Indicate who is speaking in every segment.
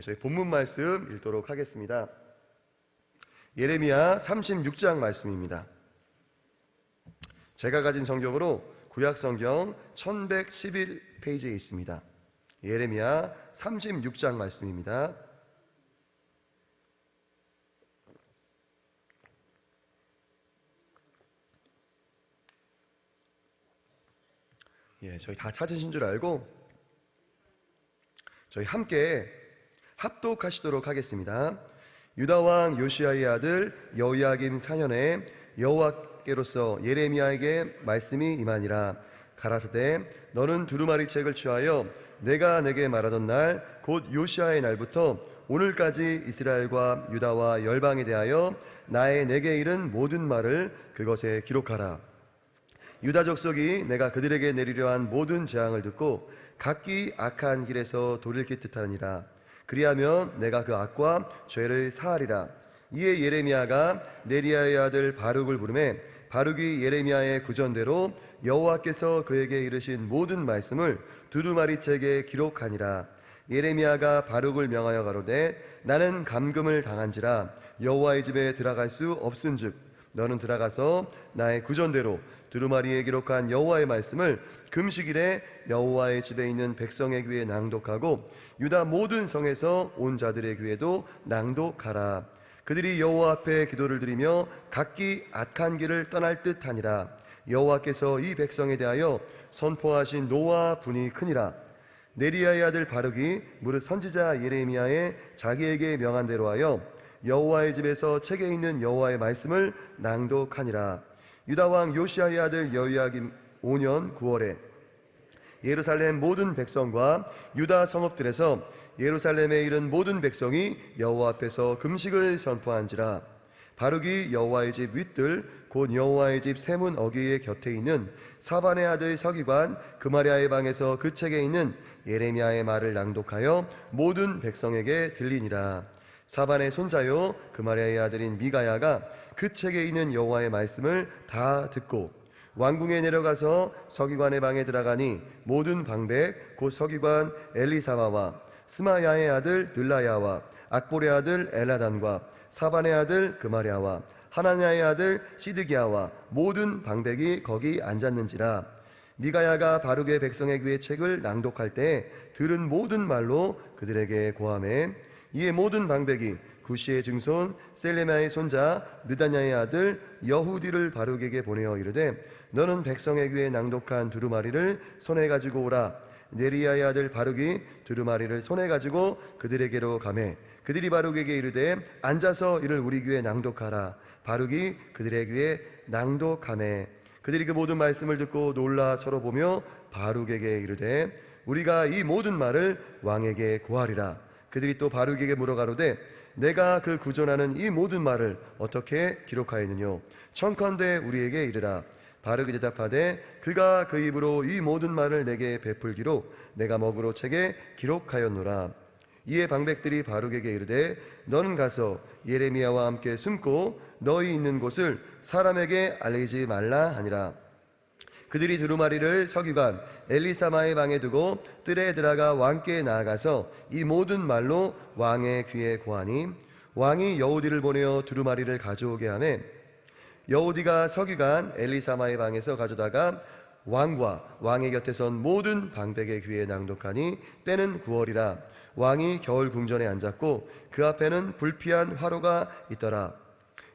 Speaker 1: 저희 본문 말씀 읽도록 하겠습니다. 예레미야 36장 말씀입니다. 제가 가진 성경으로 구약성경 1111페이지에 있습니다. 예레미야 36장 말씀입니다. 저희 다 찾으신 줄 알고 저희 함께 합독하시도록 하겠습니다. 유다 왕 요시야의 아들 여호야김 4년에 여호와께로서 예레미야에게 말씀이 임하니라. 가라사대 너는 두루마리 책을 취하여 내가 내게 말하던 날 곧 요시야의 날부터 오늘까지 이스라엘과 유다와 열방에 대하여 나의 내게 이른 모든 말을 그것에 기록하라. 유다 족속이 내가 그들에게 내리려 한 모든 재앙을 듣고 각기 악한 길에서 돌이킬 듯하니라. 그리하면 내가 그 악과 죄를 사하리라. 이에 예레미야가 네리야의 아들 바룩을 부르매 바룩이 예레미야의 구전대로 여호와께서 그에게 이르신 모든 말씀을 두루마리 책에 기록하니라. 예레미야가 바룩을 명하여 가로되 나는 감금을 당한지라 여호와의 집에 들어갈 수 없은즉 너는 들어가서 나의 구전대로 두루마리에 기록한 여호와의 말씀을 금식일에 여호와의 집에 있는 백성의 귀에 낭독하고 유다 모든 성에서 온 자들의 귀에도 낭독하라. 그들이 여호와 앞에 기도를 드리며 각기 악한 길을 떠날 듯하니라. 여호와께서 이 백성에 대하여 선포하신 노와 분이 크니라. 네리야의 아들 바룩이 무릇 선지자 예레미야의 자기에게 명한 대로 하여 여호와의 집에서 책에 있는 여호와의 말씀을 낭독하니라. 유다 왕 요시야의 아들 여호야김 5년 9월에 예루살렘 모든 백성과 유다 성읍들에서 예루살렘에 이른 모든 백성이 여호와 앞에서 금식을 선포한지라. 바룩이 여호와의 집 윗들 곧 여호와의 집 세문 어귀의 곁에 있는 사반의 아들 서기관 그마랴의 방에서 그 책에 있는 예레미야의 말을 낭독하여 모든 백성에게 들리니라. 사반의 손자요 그마랴의 아들인 미가야가 그 책에 있는 여호와의 말씀을 다 듣고 왕궁에 내려가서 서기관의 방에 들어가니 모든 방백 곧 서기관 엘리사마와 스마야의 아들 들라야와 악볼의 아들 엘라단과 사반의 아들 그마랴와 하나냐의 아들 시드기야와 모든 방백이 거기 앉았는지라. 미가야가 바룩의 백성의 귀에 책을 낭독할 때 들은 모든 말로 그들에게 고하매 이에 모든 방백이 구시의 증손 셀레미야의 손자 느다냐의 아들 여후디를 바룩에게 보내어 이르되 너는 백성의 귀에 낭독한 두루마리를 손에 가지고 오라. 네리야의 아들 바룩이 두루마리를 손에 가지고 그들에게로 가매 그들이 바룩에게 이르되 앉아서 이를 우리 귀에 낭독하라. 바룩이 그들의 귀에 낭독하매 그들이 그 모든 말씀을 듣고 놀라 서로 보며 바룩에게 이르되 우리가 이 모든 말을 왕에게 고하리라. 그들이 또 바룩에게 물어가로되 내가 그 구전하는 이 모든 말을 어떻게 기록하였느뇨? 청컨대 우리에게 이르라. 바룩이 대답하되 그가 그 입으로 이 모든 말을 내게 베풀기로 내가 먹으로 책에 기록하였노라. 이에 방백들이 바룩에게 이르되 너는 가서 예레미야와 함께 숨고 너희 있는 곳을 사람에게 알리지 말라 하니라. 그들이 두루마리를 서기관 엘리사마의 방에 두고 뜰에 들어가 왕께 나아가서 이 모든 말로 왕의 귀에 고하니 왕이 여우디를 보내어 두루마리를 가져오게 하매 여우디가 서기관 엘리사마의 방에서 가져다가 왕과 왕의 곁에 선 모든 방백의 귀에 낭독하니 때는 9월이라. 왕이 겨울 궁전에 앉았고 그 앞에는 불피한 화로가 있더라.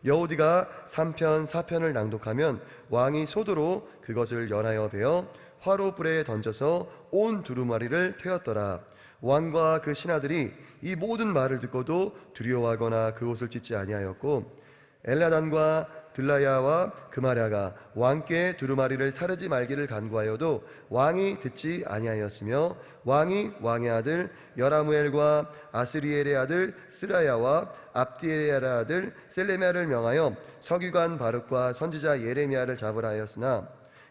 Speaker 1: 여우디가 3편 4편을 낭독하면 왕이 소도로 그것을 연하여 베어 화로 불에 던져서 온 두루마리를 태웠더라. 왕과 그 신하들이 이 모든 말을 듣고도 두려워하거나 그 옷을 찢지 아니하였고 엘라단과 들라야와 그마랴가 왕께 두루마리를 사르지 말기를 간구하여도 왕이 듣지 아니하였으며 왕이 왕의 아들 여라무엘과 아스리엘의 아들 스라야와 압디엘의 아들 셀레미야를 명하여 서기관 바룩과 선지자 예레미야를 잡으라 하였으나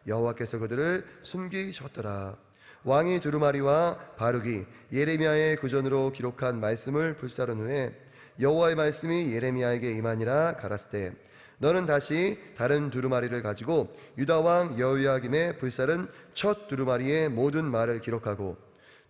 Speaker 1: 여호와께서 그들을 숨기셨더라. 왕이 두루마리와 바룩이 예레미야의 구전으로 기록한 말씀을 불사른 후에 여호와의 말씀이 예레미야에게 임하니라. 가라사대 너는 다시 다른 두루마리를 가지고 유다 왕 여호야김의 불살은 첫 두루마리의 모든 말을 기록하고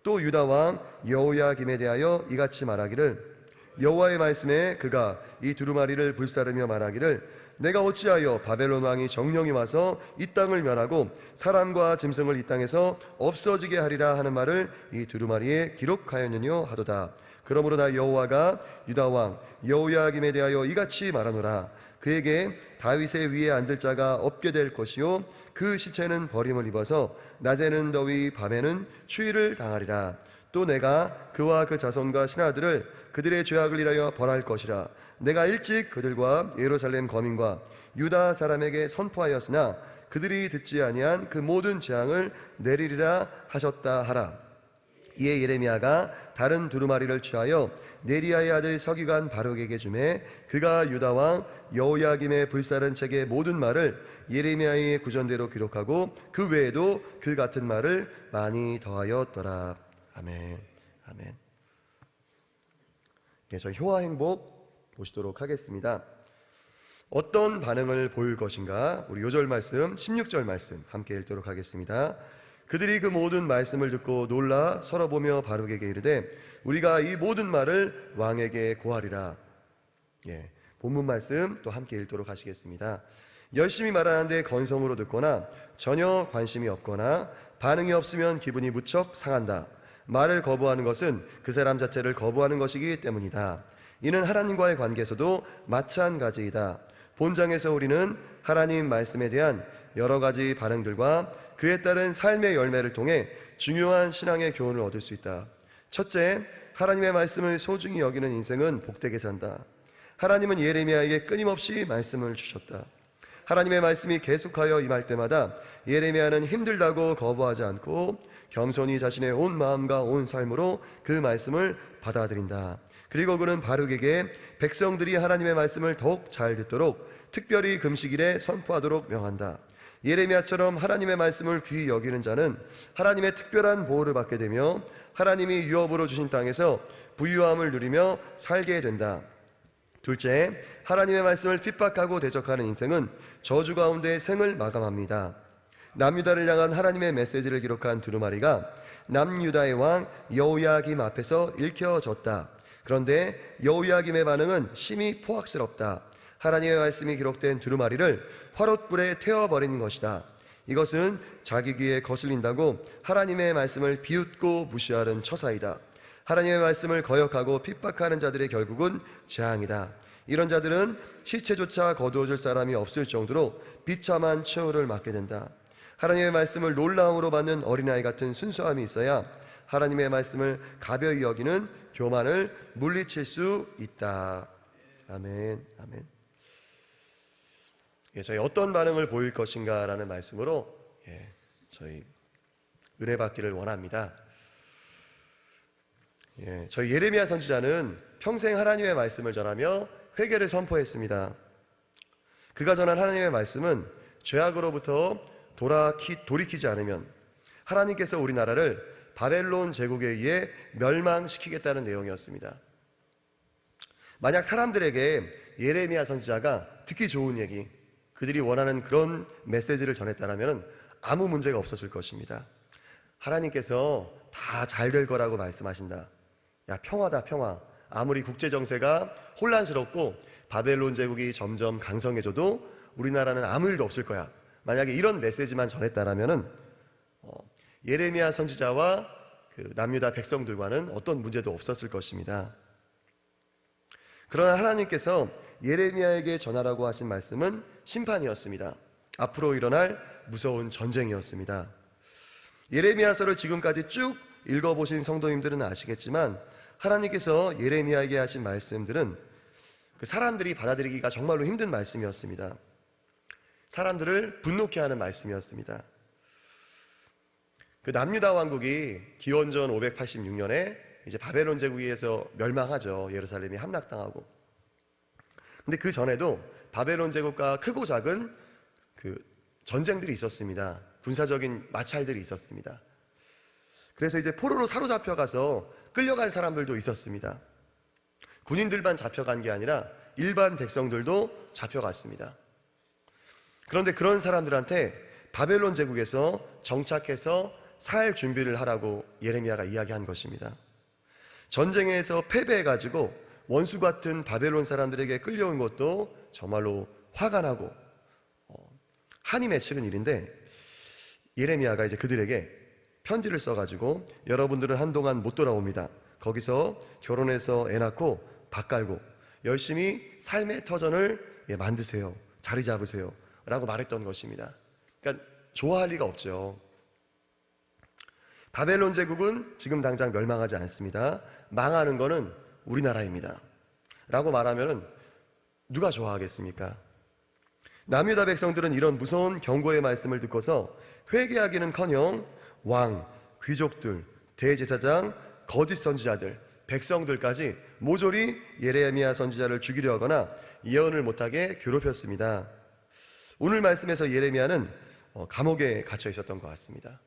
Speaker 1: 또 유다 왕 여호야김에 대하여 이같이 말하기를 여호와의 말씀에 그가 이 두루마리를 불사르며 말하기를 내가 어찌하여 바벨론 왕이 정령이 와서 이 땅을 멸하고 사람과 짐승을 이 땅에서 없어지게 하리라 하는 말을 이 두루마리에 기록하였느뇨 하도다. 그러므로 나 여호와가 유다 왕 여호야김에 대하여 이같이 말하노라. 그에게 다윗의 위에 앉을 자가 없게 될 것이요 그 시체는 버림을 입어서 낮에는 더위 밤에는 추위를 당하리라. 또 내가 그와 그 자손과 신하들을 그들의 죄악을 인하여 벌할 것이라. 내가 일찍 그들과 예루살렘 거민과 유다 사람에게 선포하였으나 그들이 듣지 아니한 그 모든 재앙을 내리리라 하셨다 하라. 이에 예레미야가 다른 두루마리를 취하여 네리야의 아들 서기관 바룩에게 주매 그가 유다 왕 여호야김의 불사른 책의 모든 말을 예레미야의 구전대로 기록하고 그 외에도 그 같은 말을 많이 더하였더라. 아멘. 아멘. 예, 저희 효와 행복 보시도록 하겠습니다. 어떤 반응을 보일 것인가? 우리 요절 말씀 16절 말씀 함께 읽도록 하겠습니다. 그들이 그 모든 말씀을 듣고 놀라 서로 보며 바룩에게 이르되 우리가 이 모든 말을 왕에게 고하리라. 예, 본문 말씀 또 함께 읽도록 하시겠습니다. 열심히 말하는데 건성으로 듣거나 전혀 관심이 없거나 반응이 없으면 기분이 무척 상한다. 말을 거부하는 것은 그 사람 자체를 거부하는 것이기 때문이다. 이는 하나님과의 관계에서도 마찬가지이다. 본장에서 우리는 하나님 말씀에 대한 여러 가지 반응들과 그에 따른 삶의 열매를 통해 중요한 신앙의 교훈을 얻을 수 있다. 첫째, 하나님의 말씀을 소중히 여기는 인생은 복되게 산다. 하나님은 예레미야에게 끊임없이 말씀을 주셨다. 하나님의 말씀이 계속하여 임할 때마다 예레미야는 힘들다고 거부하지 않고 겸손히 자신의 온 마음과 온 삶으로 그 말씀을 받아들인다. 그리고 그는 바룩에게 백성들이 하나님의 말씀을 더욱 잘 듣도록 특별히 금식일에 선포하도록 명한다. 예레미야처럼 하나님의 말씀을 귀히 여기는 자는 하나님의 특별한 보호를 받게 되며 하나님이 유업으로 주신 땅에서 부유함을 누리며 살게 된다. 둘째, 하나님의 말씀을 핍박하고 대적하는 인생은 저주 가운데 생을 마감합니다. 남유다를 향한 하나님의 메시지를 기록한 두루마리가 남유다의 왕 여호야김 앞에서 읽혀졌다. 그런데 여호야김의 반응은 심히 포악스럽다. 하나님의 말씀이 기록된 두루마리를 화롯불에 태워버리는 것이다. 이것은 자기 귀에 거슬린다고 하나님의 말씀을 비웃고 무시하는 처사이다. 하나님의 말씀을 거역하고 핍박하는 자들의 결국은 재앙이다. 이런 자들은 시체조차 거두어줄 사람이 없을 정도로 비참한 최후를 맞게 된다. 하나님의 말씀을 놀라움으로 받는 어린아이 같은 순수함이 있어야 하나님의 말씀을 가벼이 여기는 교만을 물리칠 수 있다. 아멘. 아멘. 예, 저희 어떤 반응을 보일 것인가라는 말씀으로 저희 은혜 받기를 원합니다. 저희 예레미야 선지자는 평생 하나님의 말씀을 전하며 회개를 선포했습니다. 그가 전한 하나님의 말씀은 죄악으로부터 돌이키지 않으면 하나님께서 우리나라를 바벨론 제국에 의해 멸망시키겠다는 내용이었습니다. 만약 사람들에게 예레미야 선지자가 듣기 좋은 얘기, 그들이 원하는 그런 메시지를 전했다면 아무 문제가 없었을 것입니다. 하나님께서 다 잘 될 거라고 말씀하신다. 야, 평화다, 평화. 아무리 국제정세가 혼란스럽고 바벨론 제국이 점점 강성해져도 우리나라는 아무 일도 없을 거야. 만약에 이런 메시지만 전했다라면은 예레미야 선지자와 그 남유다 백성들과는 어떤 문제도 없었을 것입니다. 그러나 하나님께서 예레미야에게 전하라고 하신 말씀은 심판이었습니다. 앞으로 일어날 무서운 전쟁이었습니다. 예레미야서를 지금까지 쭉 읽어보신 성도님들은 아시겠지만 하나님께서 예레미야에게 하신 말씀들은 그 사람들이 받아들이기가 정말로 힘든 말씀이었습니다. 사람들을 분노케 하는 말씀이었습니다. 그 남유다 왕국이 기원전 586년에 이제 바벨론 제국에 의해서 멸망하죠. 예루살렘이 함락당하고. 근데 그 전에도 바벨론 제국과 크고 작은 그 전쟁들이 있었습니다. 군사적인 마찰들이 있었습니다. 그래서 이제 포로로 사로잡혀가서 끌려간 사람들도 있었습니다. 군인들만 잡혀간 게 아니라 일반 백성들도 잡혀갔습니다. 그런데 그런 사람들한테 바벨론 제국에서 정착해서 살 준비를 하라고 예레미야가 이야기한 것입니다. 전쟁에서 패배해가지고 원수 같은 바벨론 사람들에게 끌려온 것도 정말로 화가 나고 한이 맺히는 일인데, 예레미야가 이제 그들에게 편지를 써가지고 여러분들은 한동안 못 돌아옵니다. 거기서 결혼해서 애 낳고 밥 깔고 열심히 삶의 터전을 만드세요. 자리 잡으세요. 라고 말했던 것입니다. 그러니까 좋아할 리가 없죠. 바벨론 제국은 지금 당장 멸망하지 않습니다. 망하는 거는 우리나라입니다. 라고 말하면 누가 좋아하겠습니까? 남유다 백성들은 이런 무서운 경고의 말씀을 듣고서 회개하기는커녕 왕, 귀족들, 대제사장, 거짓 선지자들, 백성들까지 모조리 예레미야 선지자를 죽이려 하거나 예언을 못하게 괴롭혔습니다. 오늘 말씀에서 예레미야는 감옥에 갇혀 있었던 것 같습니다.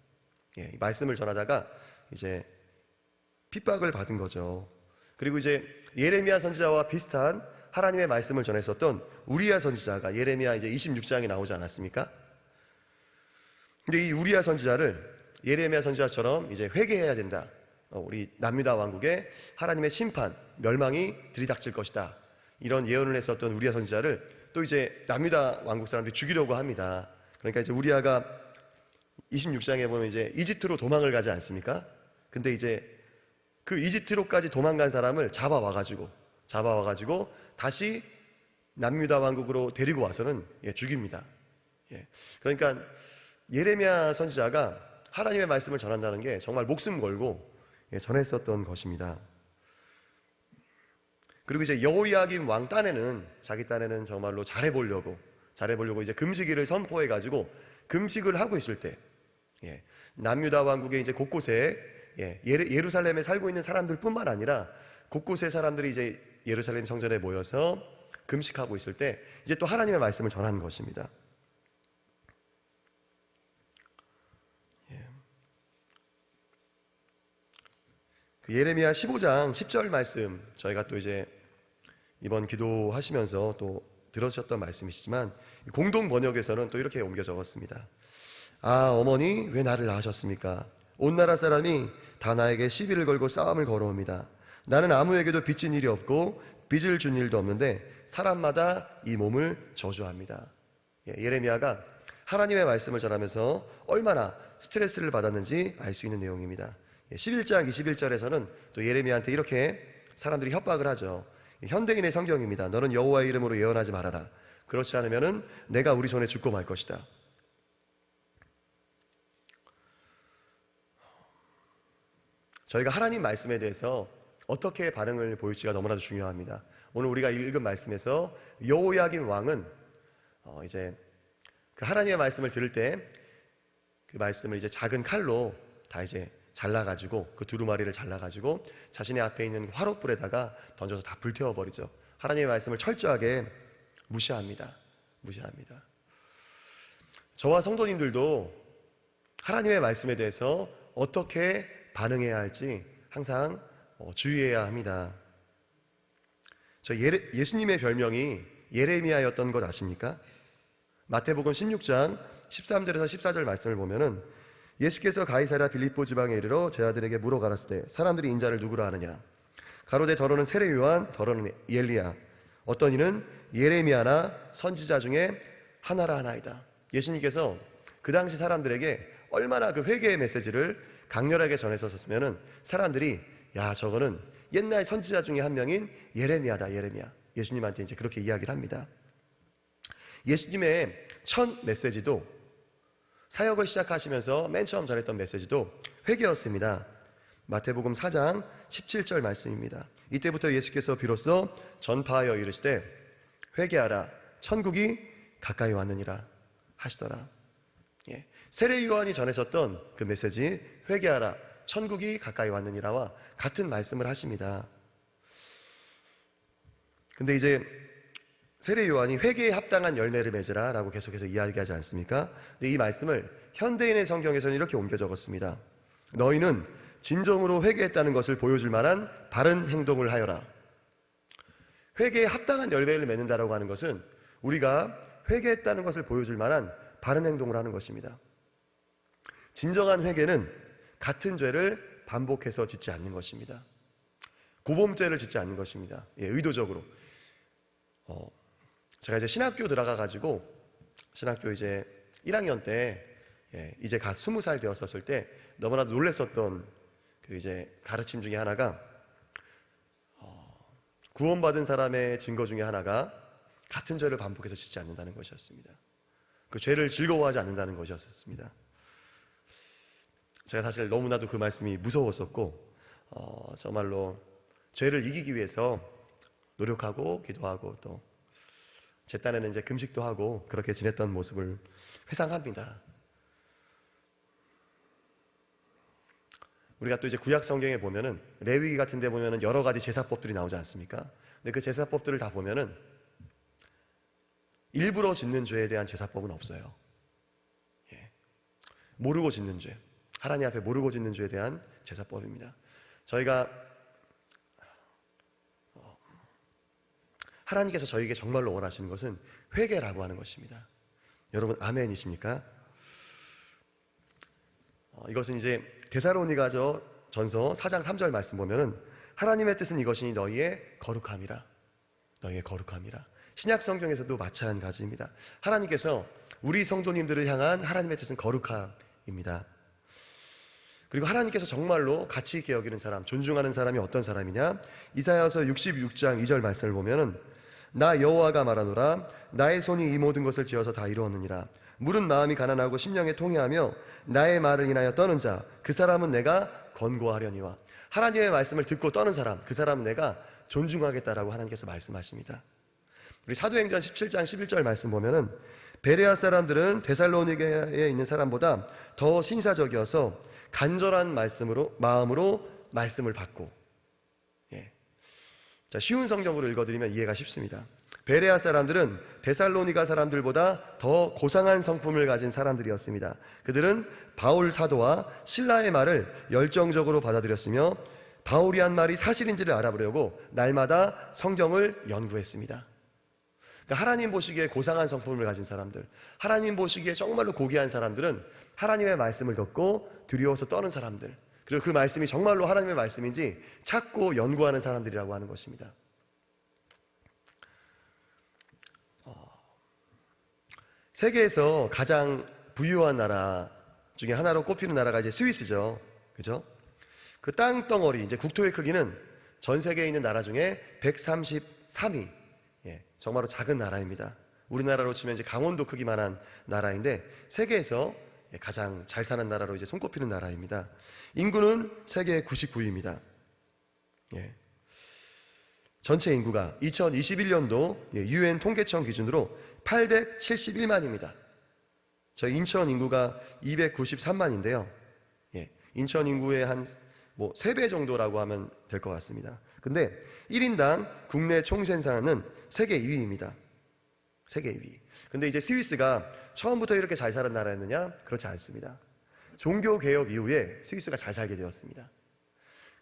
Speaker 1: 이 말씀을 전하다가 이제 핍박을 받은 거죠. 그리고 이제 예레미야 선지자와 비슷한 하나님의 말씀을 전했었던 우리야 선지자가 예레미야 이제 26장에 나오지 않았습니까? 근데 이 우리야 선지자를 예레미야 선지자처럼 이제 회개해야 된다. 우리 남유다 왕국에 하나님의 심판, 멸망이 들이닥칠 것이다. 이런 예언을 했었던 우리야 선지자를 또 이제 남유다 왕국 사람들이 죽이려고 합니다. 그러니까 이제 우리야가 26장에 보면 이제 이집트로 도망을 가지 않습니까? 근데 이제 그 이집트로까지 도망간 사람을 잡아와가지고 다시 남유다 왕국으로 데리고 와서는 죽입니다. 그러니까 예레미야 선지자가 하나님의 말씀을 전한다는 게 정말 목숨 걸고 전했었던 것입니다. 그리고 이제 여호야김 왕 딴에는, 자기 딴에는 정말로 잘해보려고 이제 금식일을 선포해가지고 금식을 하고 있을 때, 남유다 왕국의 이제 곳곳에 예루살렘에 살고 있는 사람들뿐만 아니라 곳곳의 사람들이 이제 예루살렘 성전에 모여서 금식하고 있을 때 이제 또 하나님의 말씀을 전하는 것입니다. 그 예레미야 15장 10절 말씀, 저희가 또 이제 이번 기도하시면서 또 들으셨던 말씀이시지만 공동 번역에서는 또 이렇게 옮겨 적었습니다. 아, 어머니 왜 나를 낳으셨습니까? 온 나라 사람이 다 나에게 시비를 걸고 싸움을 걸어옵니다. 나는 아무에게도 빚진 일이 없고 빚을 준 일도 없는데 사람마다 이 몸을 저주합니다. 예레미야가 하나님의 말씀을 전하면서 얼마나 스트레스를 받았는지 알 수 있는 내용입니다. 11장 21절에서는 또 예레미야한테 이렇게 사람들이 협박을 하죠. 현대인의 성경입니다. 너는 여호와의 이름으로 예언하지 말아라. 그렇지 않으면 내가 우리 손에 죽고 말 것이다. 저희가 하나님 말씀에 대해서 어떻게 반응을 보일지가 너무나도 중요합니다. 오늘 우리가 읽은 말씀에서 여호야김 왕은 이제 그 하나님의 말씀을 들을 때 그 말씀을 이제 작은 칼로 다 이제 잘라가지고 그 두루마리를 잘라가지고 자신의 앞에 있는 화롯불에다가 던져서 다 불태워버리죠. 하나님의 말씀을 철저하게 무시합니다. 저와 성도님들도 하나님의 말씀에 대해서 어떻게 반응해야 할지 항상 주의해야 합니다. 예수님의 별명이 예레미야였던 것 아십니까? 마태복음 16장 13절에서 14절 말씀을 보면은 예수께서 가이사랴 빌립보 지방에 이르러 제 아들에게 물어 가라스 때 사람들이 인자를 누구라 하느냐? 가로되 더러는 세례 요한, 더러는 엘리야, 어떤 이는 예레미야나 선지자 중에 하나라 하나이다. 예수님께서 그 당시 사람들에게 얼마나 그 회개의 메시지를 강렬하게 전했었으면은 사람들이 야, 저거는 옛날 선지자 중에 한 명인 예레미야다, 예레미야. 예수님한테 이제 그렇게 이야기를 합니다. 예수님의 첫 메시지도, 사역을 시작하시면서 맨 처음 전했던 메시지도 회개였습니다. 마태복음 4장 17절 말씀입니다. 이때부터 예수께서 비로소 전파하여 이르시되 회개하라, 천국이 가까이 왔느니라 하시더라. 세례 요한이 전하셨던 그 메시지, 회개하라, 천국이 가까이 왔느니라와 같은 말씀을 하십니다. 근데 이제 세례 요한이 회개에 합당한 열매를 맺으라 라고 계속해서 이야기하지 않습니까? 근데 이 말씀을 현대인의 성경에서는 이렇게 옮겨 적었습니다. 너희는 진정으로 회개했다는 것을 보여줄 만한 바른 행동을 하여라. 회개에 합당한 열매를 맺는다라고 하는 것은 우리가 회개했다는 것을 보여줄 만한 바른 행동을 하는 것입니다. 진정한 회개는 같은 죄를 반복해서 짓지 않는 것입니다. 고범죄를 짓지 않는 것입니다. 의도적으로. 제가 이제 신학교 들어가가지고, 신학교 이제 1학년 때, 이제 갓 20살 되었었을 때, 너무나도 놀랬었던 그 이제 가르침 중에 하나가, 구원받은 사람의 증거 중에 하나가 같은 죄를 반복해서 짓지 않는다는 것이었습니다. 그 죄를 즐거워하지 않는다는 것이었습니다. 제가 사실 너무나도 그 말씀이 무서웠었고, 정말로 죄를 이기기 위해서 노력하고 기도하고 또 제 딴에는 이제 금식도 하고 그렇게 지냈던 모습을 회상합니다. 우리가 또 이제 구약 성경에 보면은 레위기 같은 데 보면은 여러 가지 제사법들이 나오지 않습니까? 근데 그 제사법들을 다 보면은 일부러 짓는 죄에 대한 제사법은 없어요. 모르고 짓는 죄, 하나님 앞에 모르고 짓는 죄에 대한 제사법입니다. 저희가 하나님께서 저에게 정말로 원하시는 것은 회개라고 하는 것입니다. 여러분 아멘이십니까? 이것은 이제 데살로니가서 전서 4장 3절 말씀 보면은 하나님의 뜻은 이것이니 너희의 거룩함이라. 너희의 거룩함이라. 신약 성경에서도 마찬가지입니다. 하나님께서 우리 성도님들을 향한 하나님의 뜻은 거룩함입니다. 그리고 하나님께서 정말로 가치 있게 여기는 사람, 존중하는 사람이 어떤 사람이냐? 이사야서 66장 2절 말씀을 보면은 나 여호와가 말하노라 나의 손이 이 모든 것을 지어서 다 이루었느니라. 물은 마음이 가난하고 심령에 통회하며 나의 말을 인하여 떠는 자 그 사람은 내가 권고하려니와. 하나님의 말씀을 듣고 떠는 사람, 그 사람은 내가 존중하겠다라고 하나님께서 말씀하십니다. 우리 사도행전 17장 11절 말씀 보면은 베레아 사람들은 데살로니가에 있는 사람보다 더 신사적이어서 간절한 마음으로 말씀을 받고. 자, 쉬운 성경으로 읽어드리면 이해가 쉽습니다. 베레아 사람들은 데살로니가 사람들보다 더 고상한 성품을 가진 사람들이었습니다. 그들은 바울 사도와 신라의 말을 열정적으로 받아들였으며 바울이 한 말이 사실인지를 알아보려고 날마다 성경을 연구했습니다. 그러니까 하나님 보시기에 고상한 성품을 가진 사람들, 하나님 보시기에 정말로 고귀한 사람들은 하나님의 말씀을 듣고 두려워서 떠는 사람들, 그리고 그 말씀이 정말로 하나님의 말씀인지 찾고 연구하는 사람들이라고 하는 것입니다. 세계에서 가장 부유한 나라 중에 하나로 꼽히는 나라가 이제 스위스죠. 그죠? 그 땅덩어리, 이제 국토의 크기는 전 세계에 있는 나라 중에 133위. 정말로 작은 나라입니다. 우리나라로 치면 이제 강원도 크기만한 나라인데 세계에서 가장 잘 사는 나라로 이제 손꼽히는 나라입니다. 인구는 세계 99위입니다. 전체 인구가 2021년도 UN 통계청 기준으로 871만입니다. 저희 인천 인구가 293만인데요. 인천 인구의 한 3배 정도라고 하면 될 것 같습니다. 근데 1인당 국내 총생산은 세계 2위입니다. 세계 2위. 근데 이제 스위스가 처음부터 이렇게 잘 사는 나라였느냐? 그렇지 않습니다. 종교개혁 이후에 스위스가 잘 살게 되었습니다.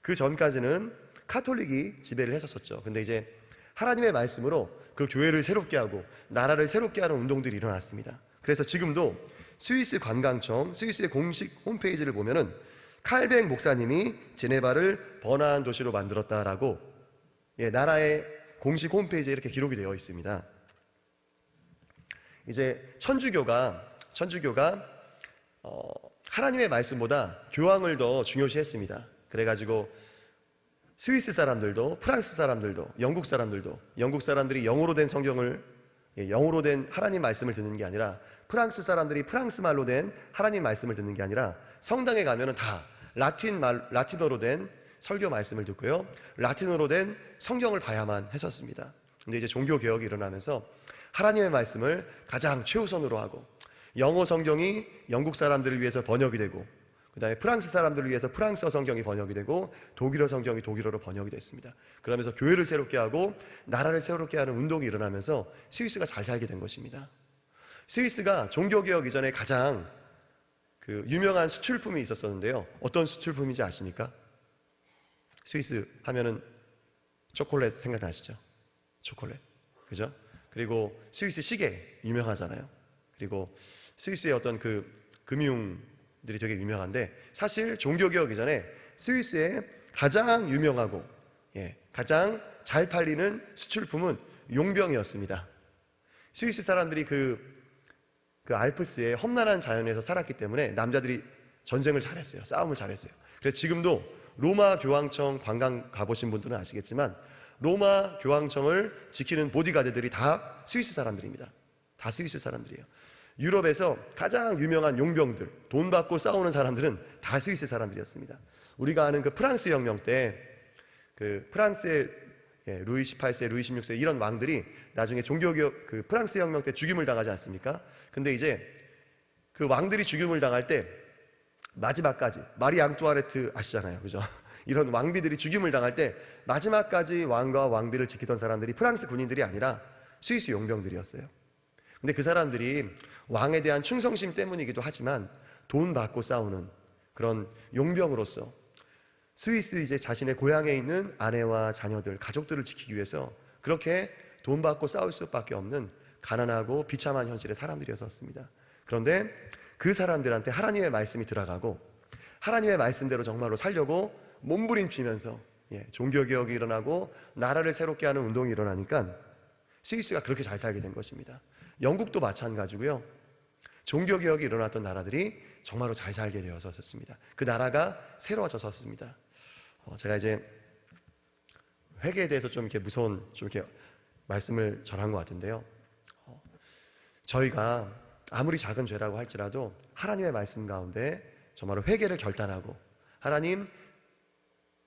Speaker 1: 그 전까지는 카톨릭이 지배를 했었죠. 근데 이제 하나님의 말씀으로 그 교회를 새롭게 하고 나라를 새롭게 하는 운동들이 일어났습니다. 그래서 지금도 스위스 관광청, 스위스의 공식 홈페이지를 보면은 칼뱅 목사님이 제네바를 번화한 도시로 만들었다라고 나라의 공식 홈페이지에 이렇게 기록이 되어 있습니다. 이제 천주교가 하나님의 말씀보다 교황을 더 중요시했습니다. 그래가지고 스위스 사람들도 프랑스 사람들도 영국 사람들이 영어로 된 성경을 영어로 된 하나님 말씀을 듣는 게 아니라 프랑스 사람들이 프랑스 말로 된 하나님 말씀을 듣는 게 아니라 성당에 가면은 다 라틴어로 된 설교 말씀을 듣고요, 라틴어로 된 성경을 봐야만 했었습니다. 근데 이제 종교 개혁이 일어나면서 하나님의 말씀을 가장 최우선으로 하고 영어 성경이 영국 사람들을 위해서 번역이 되고 그 다음에 프랑스 사람들을 위해서 프랑스어 성경이 번역이 되고 독일어 성경이 독일어로 번역이 됐습니다. 그러면서 교회를 새롭게 하고 나라를 새롭게 하는 운동이 일어나면서 스위스가 잘 살게 된 것입니다. 스위스가 종교개혁 이전에 가장 유명한 수출품이 있었었는데요. 어떤 수출품인지 아십니까? 스위스 하면은 초콜릿 생각나시죠? 초콜릿. 그죠? 그리고 스위스 시계 유명하잖아요. 그리고 스위스의 어떤 금융 용병들이 되게 유명한데, 사실 종교개혁 이전에 스위스의 가장 유명하고 가장 잘 팔리는 수출품은 용병이었습니다. 스위스 사람들이 그 알프스의 험난한 자연에서 살았기 때문에 남자들이 전쟁을 잘했어요. 싸움을 잘했어요. 그래서 지금도 로마 교황청 관광 가보신 분들은 아시겠지만 로마 교황청을 지키는 보디가드들이 다 스위스 사람들입니다. 다 스위스 사람들이에요. 유럽에서 가장 유명한 용병들, 돈 받고 싸우는 사람들은 다 스위스 사람들이었습니다. 우리가 아는 그 프랑스 혁명 때 그 프랑스의 루이 18세, 루이 16세 이런 왕들이 나중에 종교개혁 그 프랑스 혁명 때 죽임을 당하지 않습니까? 근데 이제 그 왕들이 죽임을 당할 때 마지막까지, 마리 앙뚜아네트 아시잖아요, 그죠? 이런 왕비들이 죽임을 당할 때 마지막까지 왕과 왕비를 지키던 사람들이 프랑스 군인들이 아니라 스위스 용병들이었어요. 근데 그 사람들이 왕에 대한 충성심 때문이기도 하지만 돈 받고 싸우는 그런 용병으로서 스위스 이제 자신의 고향에 있는 아내와 자녀들, 가족들을 지키기 위해서 그렇게 돈 받고 싸울 수밖에 없는 가난하고 비참한 현실의 사람들이었습니다. 그런데 그 사람들한테 하나님의 말씀이 들어가고 하나님의 말씀대로 정말로 살려고 몸부림치면서 종교개혁이 일어나고 나라를 새롭게 하는 운동이 일어나니까 스위스가 그렇게 잘 살게 된 것입니다. 영국도 마찬가지고요. 종교개혁이 일어났던 나라들이 정말로 잘 살게 되었었습니다. 그 나라가 새로워졌었습니다. 제가 이제 회개에 대해서 좀 이렇게 무서운 좀 이렇게 말씀을 전한 것 같은데요. 저희가 아무리 작은 죄라고 할지라도 하나님의 말씀 가운데 정말로 회개를 결단하고 하나님,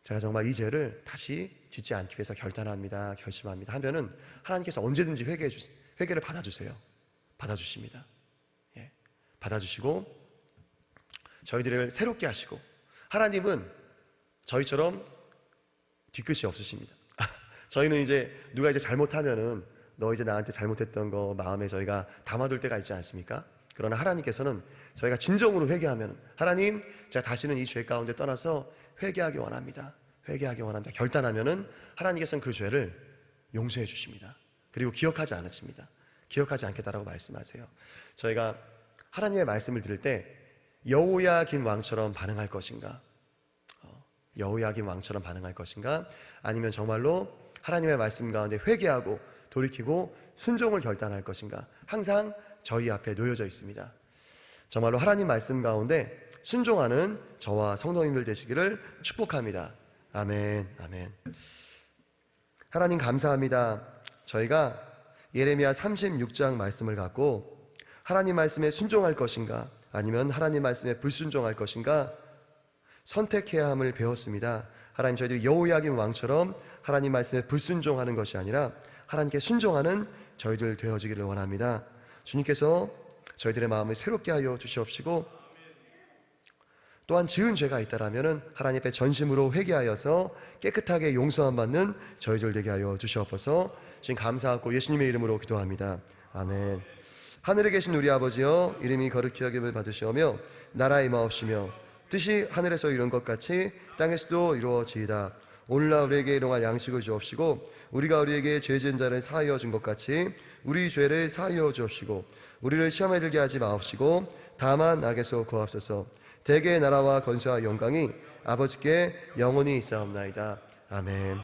Speaker 1: 제가 정말 이 죄를 다시 짓지 않기 위해서 결단합니다, 결심합니다 하면은 하나님께서 언제든지 회개를 받아주세요. 받아주십니다. 받아주시고 저희들을 새롭게 하시고, 하나님은 저희처럼 뒤끝이 없으십니다. 저희는 이제 누가 이제 잘못하면은 너 이제 나한테 잘못했던 거 마음에 저희가 담아둘 때가 있지 않습니까? 그러나 하나님께서는 저희가 진정으로 회개하면 하나님, 제가 다시는 이 죄 가운데 떠나서 회개하기 원합니다, 회개하기 원한다 결단하면은 하나님께서는 그 죄를 용서해 주십니다. 그리고 기억하지 않으십니다. 기억하지 않겠다라고 말씀하세요. 저희가 하나님의 말씀을 들을 때 여호야긴 왕처럼 반응할 것인가, 여호야긴 왕처럼 반응할 것인가, 아니면 정말로 하나님의 말씀 가운데 회개하고 돌이키고 순종을 결단할 것인가, 항상 저희 앞에 놓여져 있습니다. 정말로 하나님 말씀 가운데 순종하는 저와 성도님들 되시기를 축복합니다. 아멘, 아멘. 하나님 감사합니다. 저희가 예레미야 36장 말씀을 갖고 하나님 말씀에 순종할 것인가, 아니면 하나님 말씀에 불순종할 것인가 선택해야 함을 배웠습니다. 하나님, 저희들이 여호야긴 왕처럼 하나님 말씀에 불순종하는 것이 아니라 하나님께 순종하는 저희들 되어지기를 원합니다. 주님께서 저희들의 마음을 새롭게 하여 주시옵시고, 또한 지은 죄가 있다라면 하나님 앞에 전심으로 회개하여서 깨끗하게 용서함 받는 저희들 되게 하여 주시옵소서. 지금 감사하고 예수님의 이름으로 기도합니다. 아멘. 하늘에 계신 우리 아버지여, 이름이 거룩히 여김을 받으시오며 나라의 임하옵시며 뜻이 하늘에서 이룬 것 같이 땅에서도 이루어지이다. 오늘날 우리에게 일용할 양식을 주옵시고, 우리가 우리에게 죄 지은 자를 사하여 준 것 같이 우리 죄를 사하여 주옵시고, 우리를 시험에 들게 하지 마옵시고 다만 악에서 구하옵소서. 대개의 나라와 권세와 영광이 아버지께 영원히 있사옵나이다. 아멘.